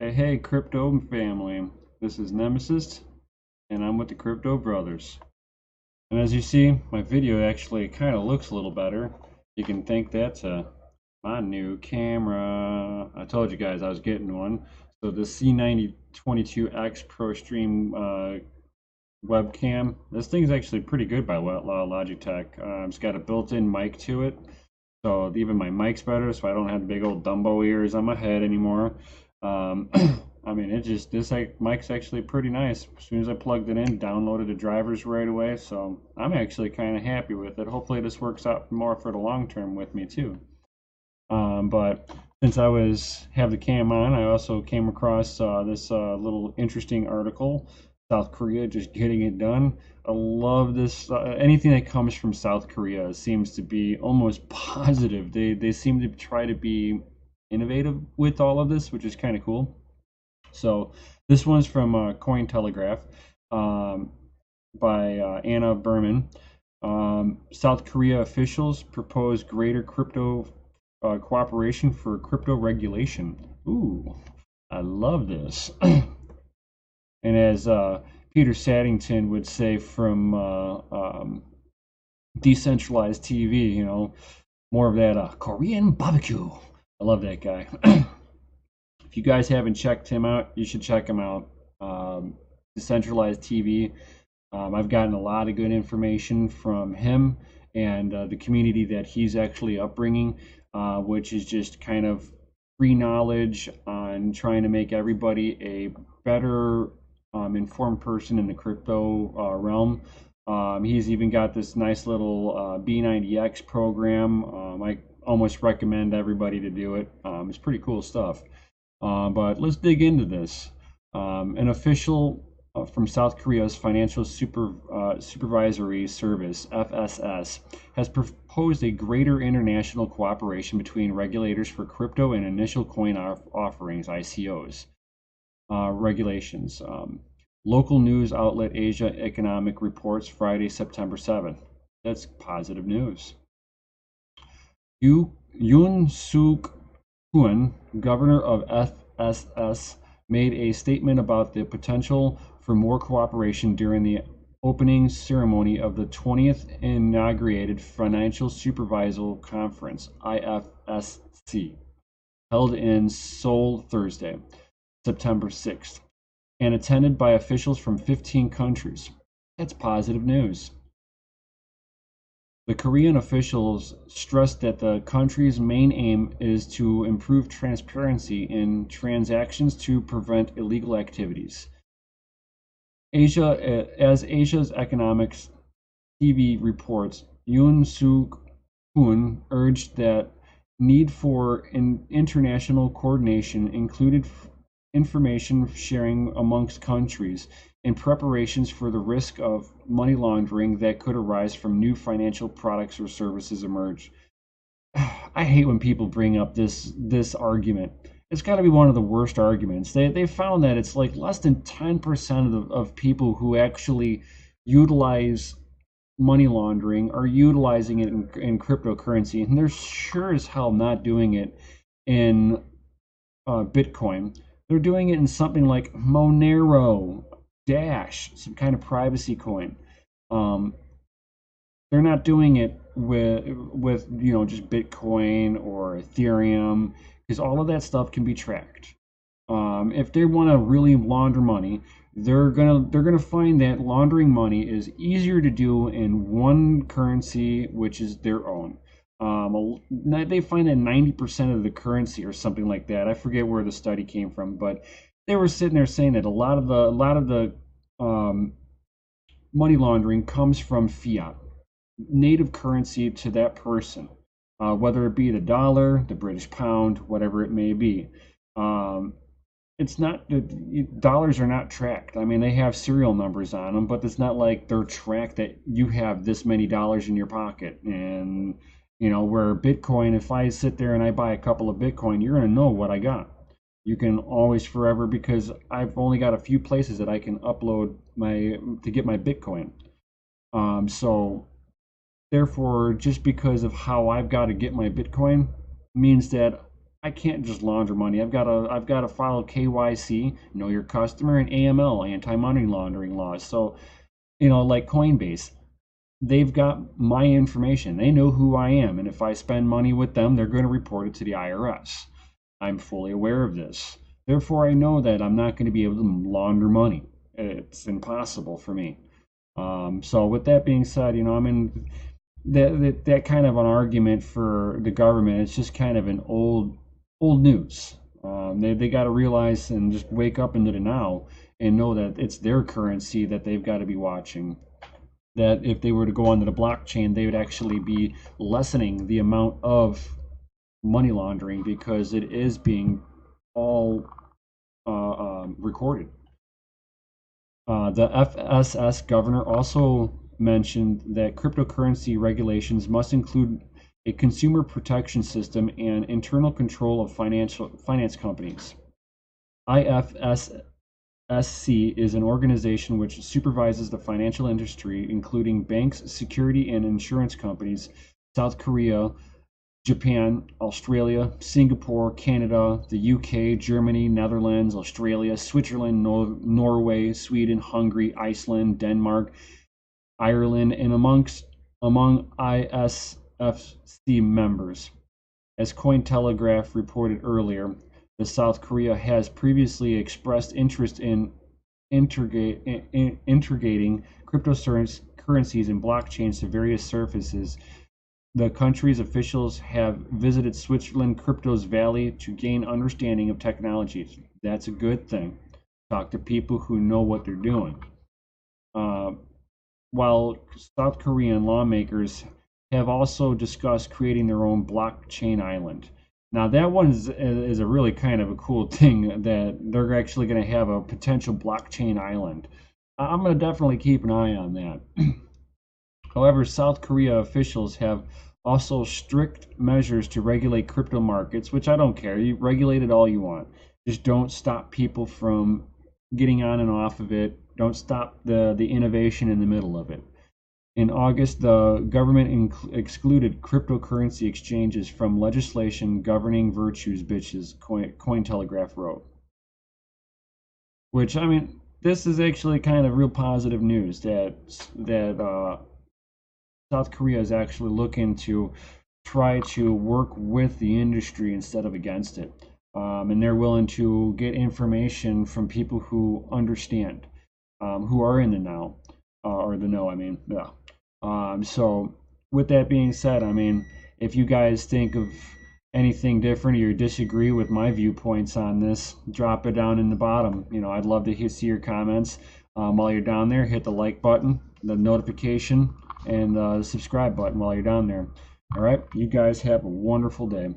Hey, crypto family. This is Nemesis, and I'm with the Crypto Brothers. And as you see, my video actually kind of looks a little better. You can thank that to my new camera. I told you guys I was getting one. So the C9022X Pro Stream webcam. This thing's actually pretty good by Logitech. It's got a built-in mic to it, so even my mic's better, so I don't have big old Dumbo ears on my head anymore. Um, I mean, this mic's actually pretty nice. As soon as I plugged it in, downloaded the drivers right away, so I'm actually kind of happy with it. Hopefully, this works out more for the long term with me too. But since have the cam on, I also came across this little interesting article. South Korea just getting it done. I love this. Anything that comes from South Korea seems to be almost positive. They seem to try to be innovative with all of this, which is kind of cool. So this one's from Cointelegraph um, by Anna Berman. South Korea officials propose greater crypto cooperation for crypto regulation. Ooh, I love this. And as Peter Saddington would say from decentralized TV, more of that Korean barbecue. I love that guy. If you guys haven't checked him out, you should check him out. Decentralized TV. I've gotten a lot of good information from him and the community that he's actually upbringing, which is just kind of free knowledge on trying to make everybody a better informed person in the crypto realm. He's even got this nice little B90X program. I almost recommend everybody to do it. It's pretty cool stuff. But let's dig into this. An official from South Korea's Financial Supervisory Service, FSS, has proposed a greater international cooperation between regulators for crypto and initial coin offerings, ICOs, regulations. Local news outlet Asia Economic reports Friday, September 7th. That's positive news. Yoon Suk Hoon, governor of FSS, made a statement about the potential for more cooperation during the opening ceremony of the 20th inaugurated Financial Supervisory Conference, IFSC, held in Seoul Thursday, September 6th, and attended by officials from 15 countries. That's positive news. The Korean officials stressed that the country's main aim is to improve transparency in transactions to prevent illegal activities. As Asia's Economics TV reports, Yoon Suk Hoon urged that need for international coordination included information sharing amongst countries in preparations for the risk of money laundering that could arise from new financial products or services emerge. I hate when people bring up this argument. It's got to be one of the worst arguments. They found that it's like less than 10% of people who actually utilize money laundering are utilizing it in cryptocurrency, and they're sure as hell not doing it in Bitcoin. They're doing it in something like Monero, Dash, some kind of privacy coin. Um, they're not doing it with just Bitcoin or Ethereum, because all of that stuff can be tracked. If they want to really launder money, they're gonna find that laundering money is easier to do in one currency, which is their own. They find that 90% of the currency or something like that. I forget where the study came from, but they were sitting there saying that a lot of the um, money laundering comes from fiat, native currency to that person, whether it be the dollar, the British pound, whatever it may be. Um, it's not dollars are not tracked. I mean, they have serial numbers on them, but it's not like they're tracked that you have this many dollars in your pocket. And where Bitcoin, if I sit there and I buy a couple of Bitcoin, you're going to know what I got. You can always forever, because I've only got a few places that I can upload to get my Bitcoin. So therefore, just because of how I've got to get my Bitcoin means that I can't just launder money. I've got to follow KYC, know your customer, and AML, anti-money laundering laws. So, like Coinbase, they've got my information. They know who I am, and if I spend money with them, they're going to report it to the IRS. I'm fully aware of this. Therefore, I know that I'm not going to be able to launder money. It's impossible for me. So with that being said, I'm in that kind of an argument for the government. It's just kind of an old news. They got to realize and just wake up into the now and know that it's their currency that they've got to be watching. That if they were to go onto the blockchain, they would actually be lessening the amount of money laundering because it is being all recorded. The FSS governor also mentioned that cryptocurrency regulations must include a consumer protection system and internal control of finance companies. IFSSC is an organization which supervises the financial industry, including banks, security and insurance companies, South Korea, Japan, Australia, Singapore, Canada, the UK, Germany, Netherlands, Australia, Switzerland, Norway, Sweden, Hungary, Iceland, Denmark, Ireland, and among ISFC members. As Cointelegraph reported earlier, the South Korea has previously expressed interest in integrating cryptocurrencies and blockchains to various surfaces. The country's officials have visited Switzerland Crypto's Valley to gain understanding of technologies. That's a good thing. Talk to people who know what they're doing. While South Korean lawmakers have also discussed creating their own blockchain island. Now that one is a really kind of a cool thing that they're actually going to have a potential blockchain island. I'm going to definitely keep an eye on that. However, South Korea officials have also strict measures to regulate crypto markets, which I don't care. You regulate it all you want. Just don't stop people from getting on and off of it. Don't stop the innovation in the middle of it. In August, the government excluded cryptocurrency exchanges from legislation governing virtues, bitches, Cointelegraph wrote. Which, I mean, this is actually kind of real positive news that South Korea is actually looking to try to work with the industry instead of against it. And they're willing to get information from people who understand, who are in the now, or the know, I mean, yeah. So with that being said, I mean, if you guys think of anything different or you disagree with my viewpoints on this, drop it down in the bottom. I'd love to see your comments. While you're down there, hit the like button, the notification, and the subscribe button while you're down there. All right, you guys have a wonderful day.